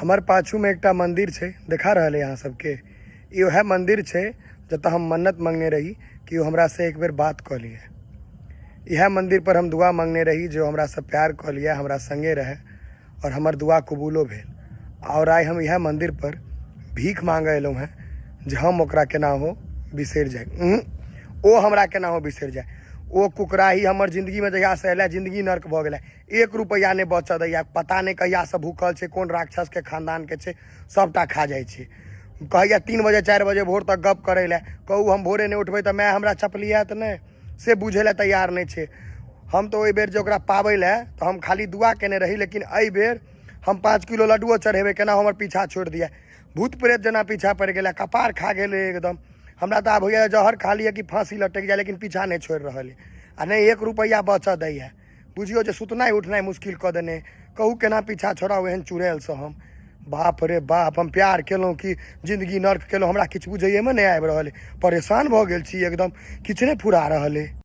हमार पाछू में एक मंदिर है देखा रहा है यहाँ सबके यह मंदिर है जत हम मन्नत मांगने रही कि वो हमरा से एक बेर बात कऽ लिए। यह मंदिर पर हम दुआ मांगने रही जो हमरा से प्यार कऽ लिया, हमरा संगे रहे और हमार दुआ कबूलो भेल। और आइ हम यह मंदिर पर भीख मांगे अयलहुँ हैं जे हम ओकरा केना हो बिसरि जाए, ओ हमरा केना हो बिसरि जाए। ओ कुकराही हमर जिंदगी में जहिया से अयलै जिंदगी नर्क भऽ गेलै। 1 रुपैया नहीं बचऽ दैया, पता नहीं कहिया से भूखल छै, कोन राक्षस के खानदान के छै, सबटा खा जाइ छै। कहैया 3 बजे 4 बजे भोर तक गप करे ला, कहू हम भोरे नहीं उठबै तऽ माय हमरा चपलियात नहीं, से बुझे ला तैयार नहीं छै। हम तो ओहि बेर जे ओकरा पाबै ला तो हम खाली दुआ केने रही, लेकिन एहि बेर हम 5 किलो लड्डुओ चढ़ेबै केना हमर पीछा छोड़ दिया। भूत प्रेत जना पीछा पड़ गया, कपार खा गेलै एकदम। हमरा तो आब होइया जहर खा लिया कि फांसी लटक जाए, लेकिन पीछा नहीं छोड़ रहा है आ नहीं 1 रुपैया बचऽ दैया। बुझियो जे सुतनाइ उठनाइ मुश्किल कऽ देने, कहू केना पीछा छोड़ाओ एहन चुड़ैल से हम। बाप रे बाप, हम प्यार केलहुँ कि जिंदगी नर्क केलहुँ, हमरा किछु बुझैएमे नहीं आबि रहल है। परेशान भऽ गेल छी एकदम, किछु नहीं फुरा रहल है।